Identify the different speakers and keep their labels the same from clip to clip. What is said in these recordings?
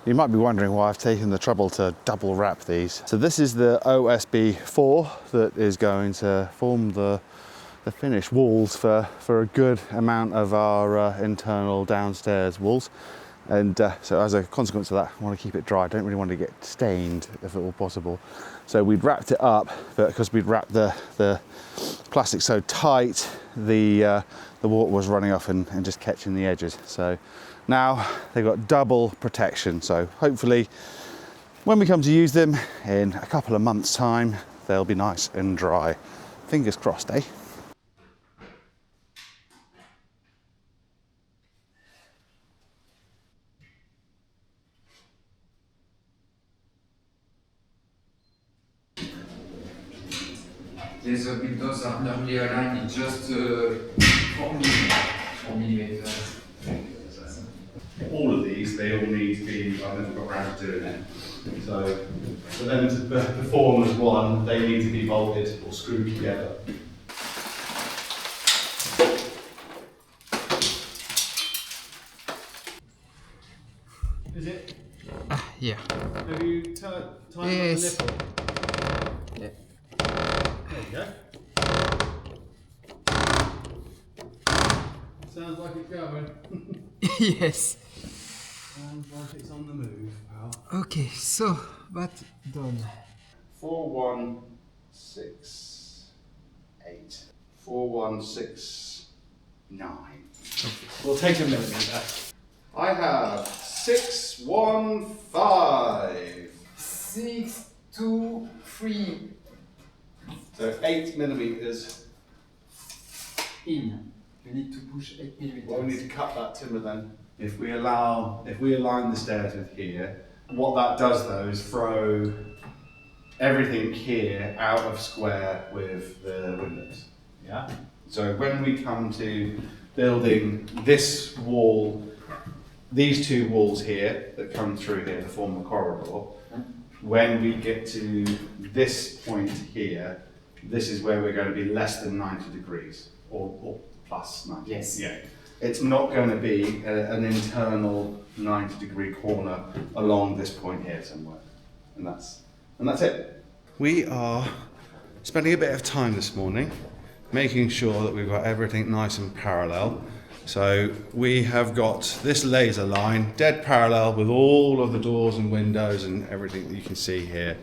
Speaker 1: You might be wondering why I've taken the trouble to double wrap these. So this is the OSB 4 that is going to form the finished walls for a good amount of our internal downstairs walls. And so as a consequence of that, I want to keep it dry. I don't really want to get stained if at all possible. So we'd wrapped it up, but because we'd wrapped the plastic so tight, the water was running off and just catching the edges. So now they've got double protection. So hopefully when we come to use them in a couple of months' time, they'll be nice and dry. Fingers crossed, eh?
Speaker 2: These windows are normally aligned just 4 millimeters.
Speaker 1: All of these, they all need to be, I've never got around to doing it. So for them to perform as one, they need to be bolted or screwed together. Is it?
Speaker 2: Yeah.
Speaker 1: Have you tied
Speaker 2: Yes.
Speaker 1: the nipple?
Speaker 2: Yeah.
Speaker 1: There you go. Sounds like it's going.
Speaker 2: Yes.
Speaker 1: Sounds like it's on the move, pal.
Speaker 2: Okay, so what done?
Speaker 1: 4168. 4169. We'll take a millimeter. I have 615.
Speaker 2: 6, 2, 3
Speaker 1: So 8 millimeters.
Speaker 2: in. You need to push 8 millimeters.
Speaker 1: Well, we need to cut that timber then. If we align the stairs with here, what that does though is throw everything here out of square with the windows. Yeah. So when we come to building this wall, these two walls here that come through here to form the corridor, when we get to this point here, this is where we're going to be less than 90 degrees or plus 90.
Speaker 2: Yes.
Speaker 1: Yeah. It's not going to be an internal 90-degree corner along this point here somewhere. And that's it. We are spending a bit of time this morning making sure that we've got everything nice and parallel. So we have got this laser line dead parallel with all of the doors and windows and everything that you can see here.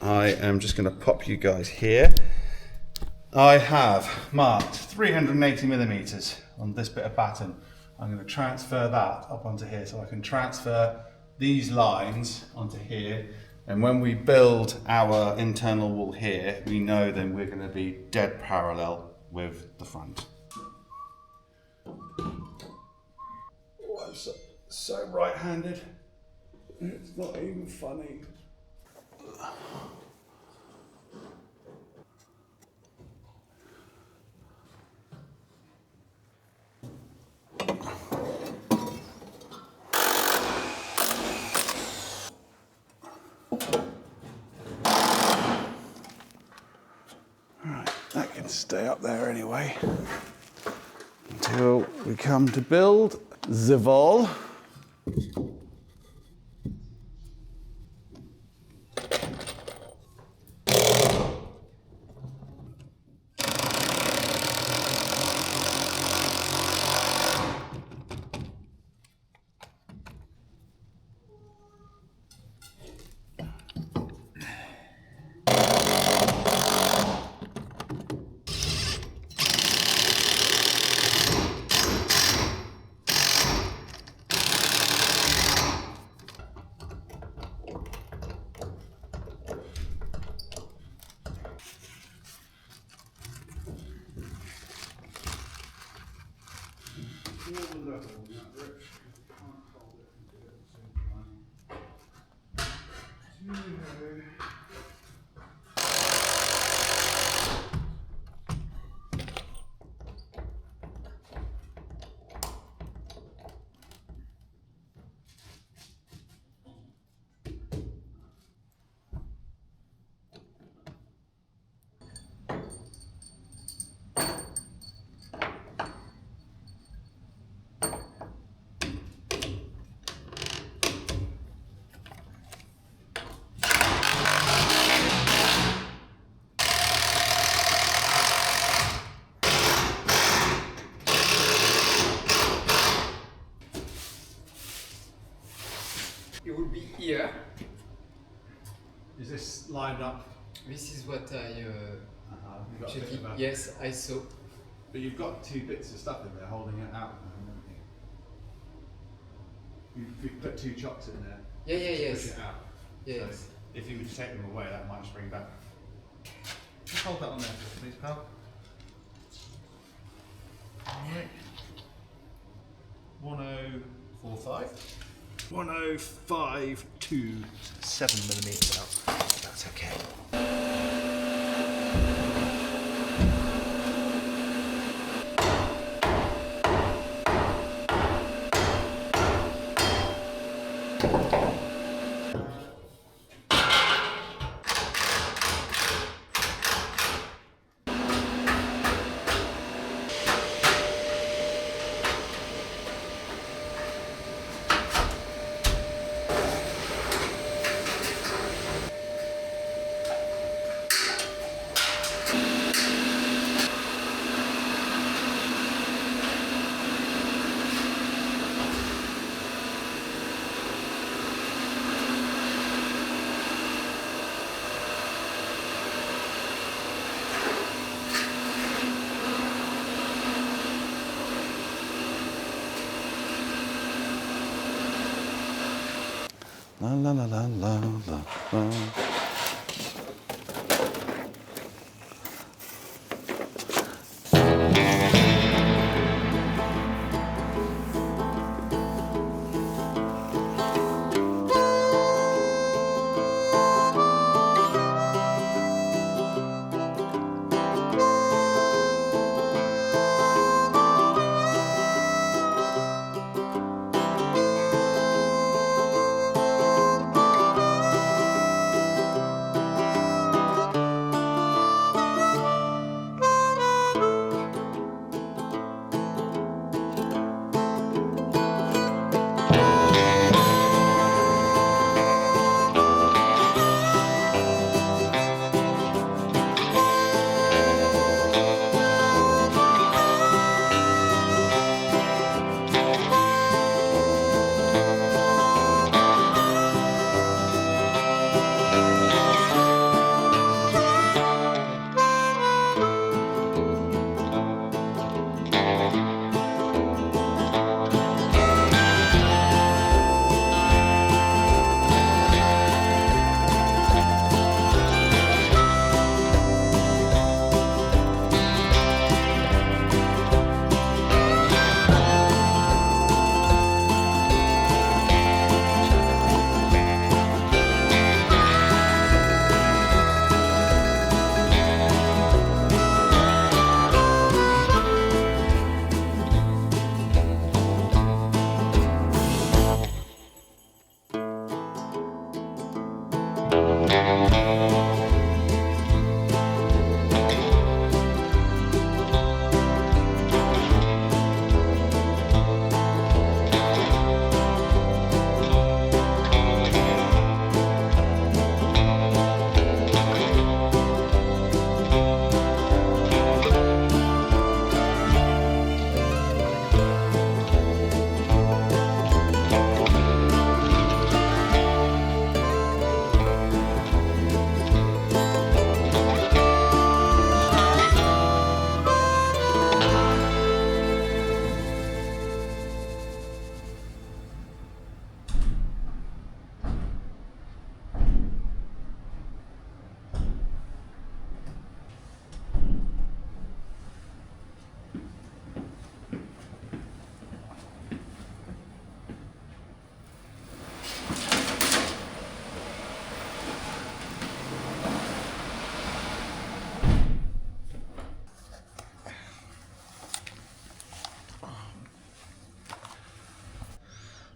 Speaker 1: I am just going to pop you guys here. I have marked 380 millimeters on this bit of batten. I'm going to transfer that up onto here so I can transfer these lines onto here. And when we build our internal wall here, we know then we're going to be dead parallel with the front. Oh, I'm so right-handed. It's not even funny. That can stay up there anyway until we come to build the wall.
Speaker 2: it will be here.
Speaker 1: Is this lined up?
Speaker 2: This is what I
Speaker 1: You've got a bit
Speaker 2: checked.
Speaker 1: of a-
Speaker 2: Yes, I saw.
Speaker 1: But you've got two bits of stuff in there holding it out, haven't you? You've put two chocks in there.
Speaker 2: Yeah,
Speaker 1: to
Speaker 2: yes.
Speaker 1: Push it out.
Speaker 2: Yes.
Speaker 1: So if you were to take them away, that might spring back. Just hold that on there, please, pal. Alright. 1045. 1052. 7mm out. That's okay. La la la la la la la.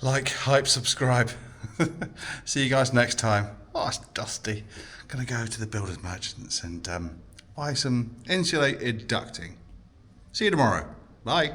Speaker 1: Like, hype, subscribe. See you guys next time. Oh, it's dusty. Gonna go to the builders merchants and buy some insulated ducting. See you tomorrow. Bye.